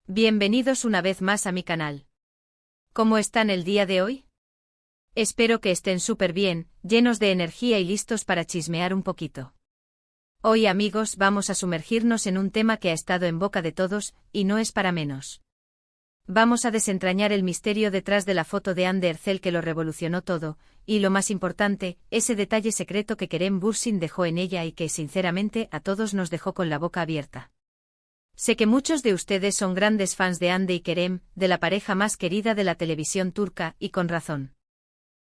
Bienvenidos una vez más a mi canal. ¿Cómo están el día de hoy? Espero que estén súper bien, llenos de energía y listos para chismear un poquito. Hoy, amigos, vamos a sumergirnos en un tema que ha estado en boca de todos, y no es para menos. Vamos a desentrañar el misterio detrás de la foto de Anne Ercel que lo revolucionó todo, y lo más importante, ese detalle secreto que Kerem Bürsin dejó en ella y que, sinceramente, a todos nos dejó con la boca abierta. Sé que muchos de ustedes son grandes fans de Hande y Kerem, de la pareja más querida de la televisión turca, y con razón.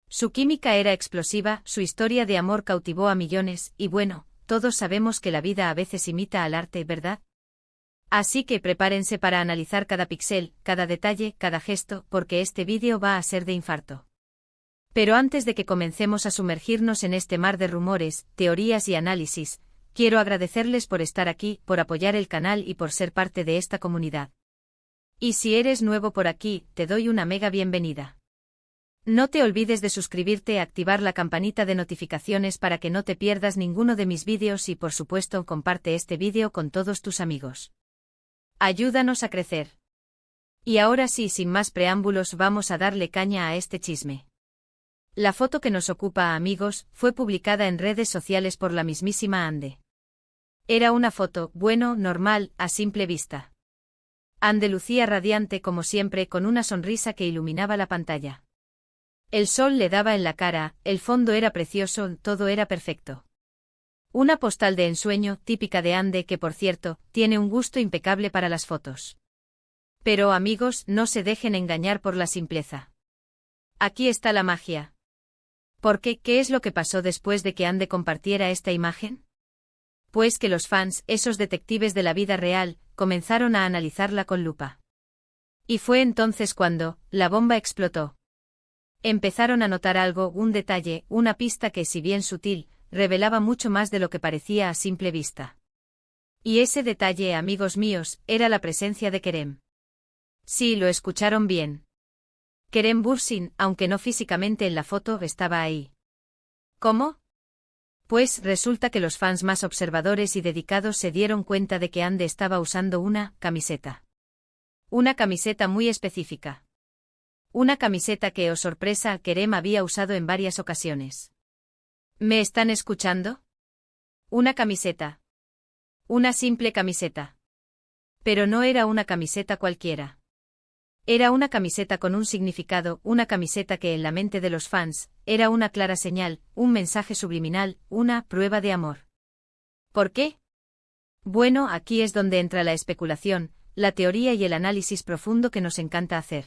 Su química era explosiva, su historia de amor cautivó a millones, y bueno, todos sabemos que la vida a veces imita al arte, ¿verdad? Así que prepárense para analizar cada píxel, cada detalle, cada gesto, porque este vídeo va a ser de infarto. Pero antes de que comencemos a sumergirnos en este mar de rumores, teorías y análisis, quiero agradecerles por estar aquí, por apoyar el canal y por ser parte de esta comunidad. Y si eres nuevo por aquí, te doy una mega bienvenida. No te olvides de suscribirte y activar la campanita de notificaciones para que no te pierdas ninguno de mis vídeos y por supuesto comparte este vídeo con todos tus amigos. Ayúdanos a crecer. Y ahora sí, sin más preámbulos, vamos a darle caña a este chisme. La foto que nos ocupa, amigos, fue publicada en redes sociales por la mismísima Hande. Era una foto, bueno, normal, a simple vista. Hande lucía radiante como siempre con una sonrisa que iluminaba la pantalla. El sol le daba en la cara, el fondo era precioso, todo era perfecto. Una postal de ensueño, típica de Hande que por cierto, tiene un gusto impecable para las fotos. Pero amigos, no se dejen engañar por la simpleza. Aquí está la magia. ¿Por qué? ¿Qué es lo que pasó después de que Hande compartiera esta imagen? Pues que los fans, esos detectives de la vida real, comenzaron a analizarla con lupa. Y fue entonces cuando, la bomba explotó. Empezaron a notar algo, un detalle, una pista que, si bien sutil, revelaba mucho más de lo que parecía a simple vista. Y ese detalle, amigos míos, era la presencia de Kerem. Sí, lo escucharon bien. Kerem Bürsin, aunque no físicamente en la foto, estaba ahí. ¿Cómo? Pues resulta que los fans más observadores y dedicados se dieron cuenta de que Hande estaba usando una camiseta. Una camiseta muy específica. Una camiseta que, oh sorpresa, Kerem había usado en varias ocasiones. ¿Me están escuchando? Una camiseta. Una simple camiseta. Pero no era una camiseta cualquiera. Era una camiseta con un significado, una camiseta que en la mente de los fans, era una clara señal, un mensaje subliminal, una prueba de amor. ¿Por qué? Bueno, aquí es donde entra la especulación, la teoría y el análisis profundo que nos encanta hacer.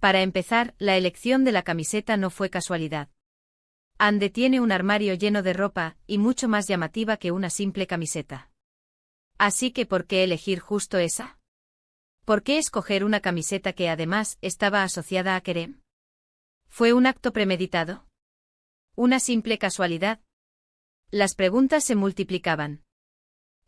Para empezar, la elección de la camiseta no fue casualidad. Hande tiene un armario lleno de ropa, y mucho más llamativa que una simple camiseta. Así que ¿por qué elegir justo esa? ¿Por qué escoger una camiseta que además estaba asociada a Kerem? ¿Fue un acto premeditado? ¿Una simple casualidad? Las preguntas se multiplicaban.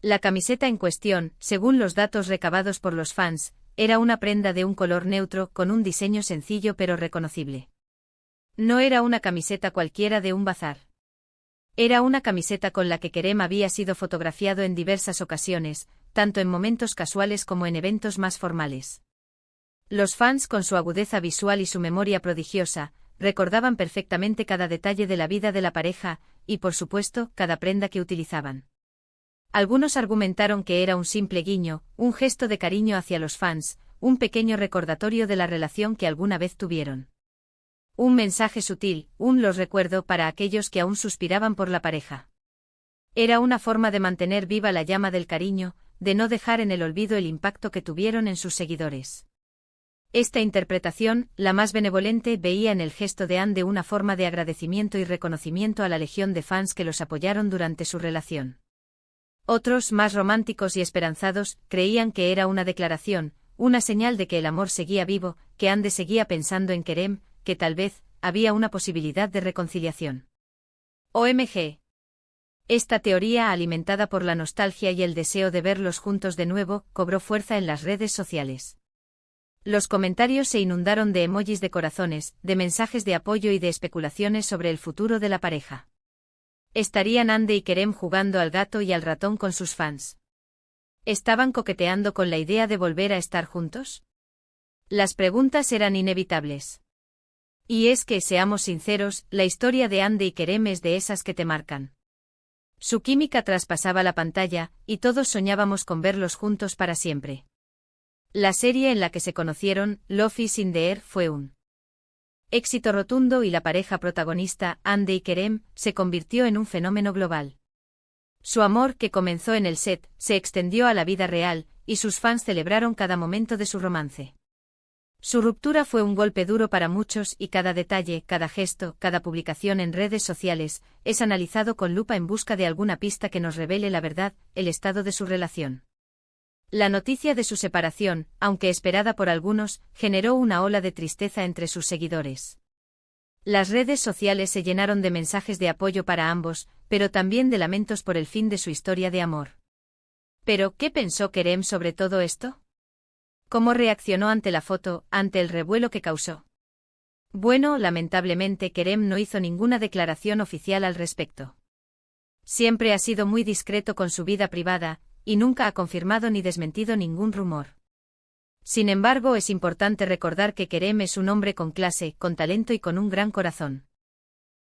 La camiseta en cuestión, según los datos recabados por los fans, era una prenda de un color neutro con un diseño sencillo pero reconocible. No era una camiseta cualquiera de un bazar. Era una camiseta con la que Kerem había sido fotografiado en diversas ocasiones, tanto en momentos casuales como en eventos más formales. Los fans, con su agudeza visual y su memoria prodigiosa, recordaban perfectamente cada detalle de la vida de la pareja, y por supuesto, cada prenda que utilizaban. Algunos argumentaron que era un simple guiño, un gesto de cariño hacia los fans, un pequeño recordatorio de la relación que alguna vez tuvieron. Un mensaje sutil, un los recuerdo para aquellos que aún suspiraban por la pareja. Era una forma de mantener viva la llama del cariño, de no dejar en el olvido el impacto que tuvieron en sus seguidores. Esta interpretación, la más benevolente, veía en el gesto de Hande una forma de agradecimiento y reconocimiento a la legión de fans que los apoyaron durante su relación. Otros, más románticos y esperanzados, creían que era una declaración, una señal de que el amor seguía vivo, que Hande seguía pensando en Kerem, que tal vez había una posibilidad de reconciliación. OMG. Esta teoría, alimentada por la nostalgia y el deseo de verlos juntos de nuevo, cobró fuerza en las redes sociales. Los comentarios se inundaron de emojis de corazones, de mensajes de apoyo y de especulaciones sobre el futuro de la pareja. ¿Estarían Hande y Kerem jugando al gato y al ratón con sus fans? ¿Estaban coqueteando con la idea de volver a estar juntos? Las preguntas eran inevitables. Y es que, seamos sinceros, la historia de Hande y Kerem es de esas que te marcan. Su química traspasaba la pantalla, y todos soñábamos con verlos juntos para siempre. La serie en la que se conocieron, Love is in the Air, fue un éxito rotundo y la pareja protagonista, Hande y Kerem, se convirtió en un fenómeno global. Su amor, que comenzó en el set, se extendió a la vida real, y sus fans celebraron cada momento de su romance. Su ruptura fue un golpe duro para muchos y cada detalle, cada gesto, cada publicación en redes sociales, es analizado con lupa en busca de alguna pista que nos revele la verdad, el estado de su relación. La noticia de su separación, aunque esperada por algunos, generó una ola de tristeza entre sus seguidores. Las redes sociales se llenaron de mensajes de apoyo para ambos, pero también de lamentos por el fin de su historia de amor. ¿Pero qué pensó Kerem sobre todo esto? ¿Cómo reaccionó ante la foto, ante el revuelo que causó? Bueno, lamentablemente Kerem no hizo ninguna declaración oficial al respecto. Siempre ha sido muy discreto con su vida privada, y nunca ha confirmado ni desmentido ningún rumor. Sin embargo, es importante recordar que Kerem es un hombre con clase, con talento y con un gran corazón.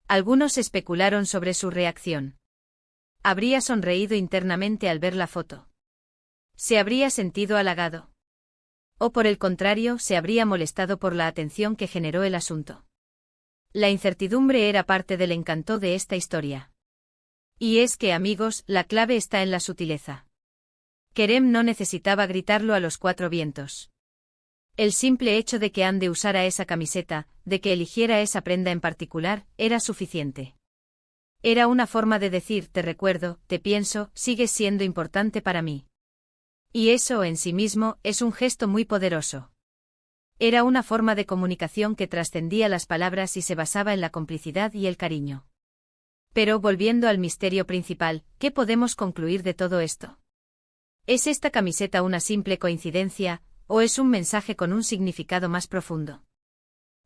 Algunos especularon sobre su reacción. ¿Habría sonreído internamente al ver la foto? ¿Se habría sentido halagado? ¿O por el contrario, se habría molestado por la atención que generó el asunto? La incertidumbre era parte del encanto de esta historia. Y es que, amigos, la clave está en la sutileza. Kerem no necesitaba gritarlo a los cuatro vientos. El simple hecho de que Hande usara esa camiseta, de que eligiera esa prenda en particular, era suficiente. Era una forma de decir: te recuerdo, te pienso, sigues siendo importante para mí. Y eso en sí mismo es un gesto muy poderoso. Era una forma de comunicación que trascendía las palabras y se basaba en la complicidad y el cariño. Pero volviendo al misterio principal, ¿qué podemos concluir de todo esto? ¿Es esta camiseta una simple coincidencia, o es un mensaje con un significado más profundo?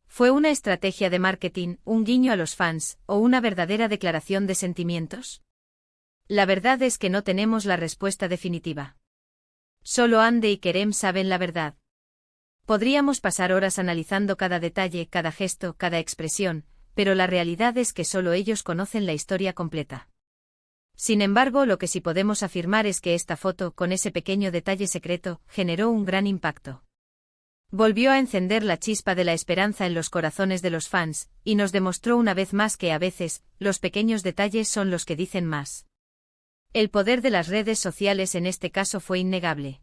¿Fue una estrategia de marketing, un guiño a los fans, o una verdadera declaración de sentimientos? La verdad es que no tenemos la respuesta definitiva. Solo Hande y Kerem saben la verdad. Podríamos pasar horas analizando cada detalle, cada gesto, cada expresión, pero la realidad es que solo ellos conocen la historia completa. Sin embargo, lo que sí podemos afirmar es que esta foto, con ese pequeño detalle secreto, generó un gran impacto. Volvió a encender la chispa de la esperanza en los corazones de los fans, y nos demostró una vez más que a veces, los pequeños detalles son los que dicen más. El poder de las redes sociales en este caso fue innegable.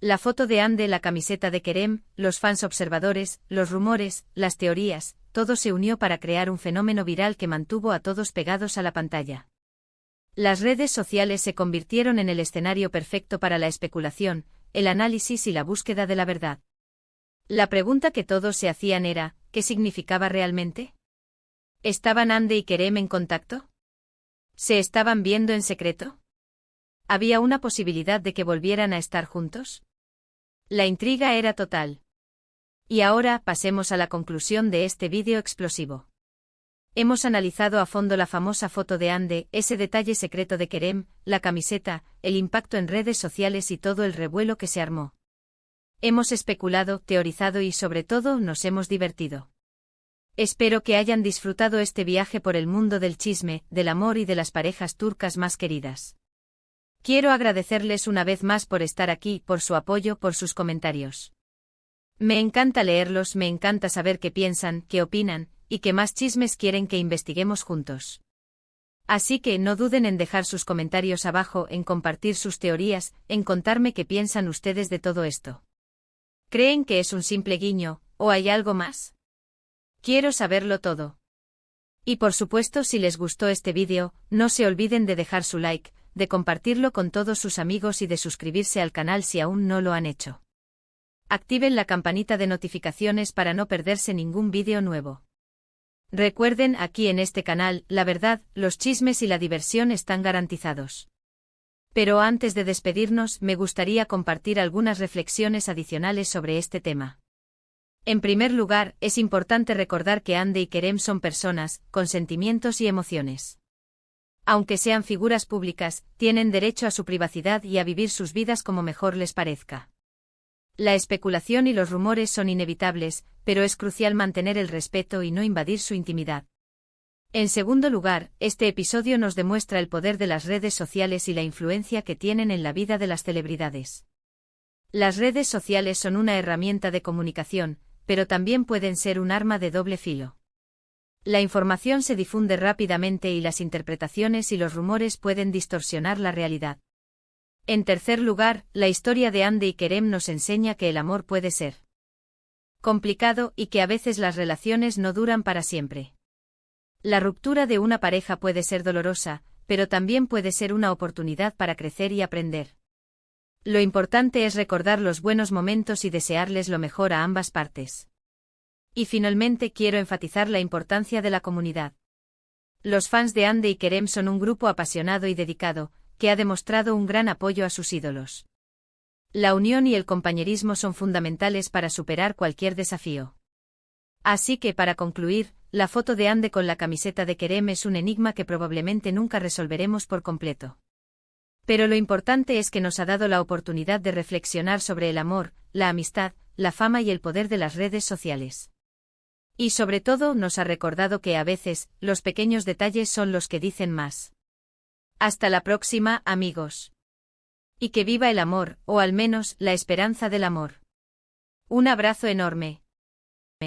La foto de Hande, la camiseta de Kerem, los fans observadores, los rumores, las teorías, todo se unió para crear un fenómeno viral que mantuvo a todos pegados a la pantalla. Las redes sociales se convirtieron en el escenario perfecto para la especulación, el análisis y la búsqueda de la verdad. La pregunta que todos se hacían era, ¿qué significaba realmente? ¿Estaban Hande y Kerem en contacto? ¿Se estaban viendo en secreto? ¿Había una posibilidad de que volvieran a estar juntos? La intriga era total. Y ahora pasemos a la conclusión de este vídeo explosivo. Hemos analizado a fondo la famosa foto de Hande, ese detalle secreto de Kerem, la camiseta, el impacto en redes sociales y todo el revuelo que se armó. Hemos especulado, teorizado y sobre todo nos hemos divertido. Espero que hayan disfrutado este viaje por el mundo del chisme, del amor y de las parejas turcas más queridas. Quiero agradecerles una vez más por estar aquí, por su apoyo, por sus comentarios. Me encanta leerlos, me encanta saber qué piensan, qué opinan, y qué más chismes quieren que investiguemos juntos. Así que no duden en dejar sus comentarios abajo, en compartir sus teorías, en contarme qué piensan ustedes de todo esto. ¿Creen que es un simple guiño, o hay algo más? Quiero saberlo todo. Y por supuesto, si les gustó este vídeo, no se olviden de dejar su like, de compartirlo con todos sus amigos y de suscribirse al canal si aún no lo han hecho. Activen la campanita de notificaciones para no perderse ningún vídeo nuevo. Recuerden, aquí en este canal, la verdad, los chismes y la diversión están garantizados. Pero antes de despedirnos, me gustaría compartir algunas reflexiones adicionales sobre este tema. En primer lugar, es importante recordar que Hande y Kerem son personas, con sentimientos y emociones. Aunque sean figuras públicas, tienen derecho a su privacidad y a vivir sus vidas como mejor les parezca. La especulación y los rumores son inevitables, pero es crucial mantener el respeto y no invadir su intimidad. En segundo lugar, este episodio nos demuestra el poder de las redes sociales y la influencia que tienen en la vida de las celebridades. Las redes sociales son una herramienta de comunicación, pero también pueden ser un arma de doble filo. La información se difunde rápidamente y las interpretaciones y los rumores pueden distorsionar la realidad. En tercer lugar, la historia de Hande y Kerem nos enseña que el amor puede ser complicado y que a veces las relaciones no duran para siempre. La ruptura de una pareja puede ser dolorosa, pero también puede ser una oportunidad para crecer y aprender. Lo importante es recordar los buenos momentos y desearles lo mejor a ambas partes. Y finalmente quiero enfatizar la importancia de la comunidad. Los fans de Hande y Kerem son un grupo apasionado y dedicado, que ha demostrado un gran apoyo a sus ídolos. La unión y el compañerismo son fundamentales para superar cualquier desafío. Así que para concluir, la foto de Hande con la camiseta de Kerem es un enigma que probablemente nunca resolveremos por completo. Pero lo importante es que nos ha dado la oportunidad de reflexionar sobre el amor, la amistad, la fama y el poder de las redes sociales. Y sobre todo nos ha recordado que a veces, los pequeños detalles son los que dicen más. Hasta la próxima, amigos. Y que viva el amor, o al menos, la esperanza del amor. Un abrazo enorme.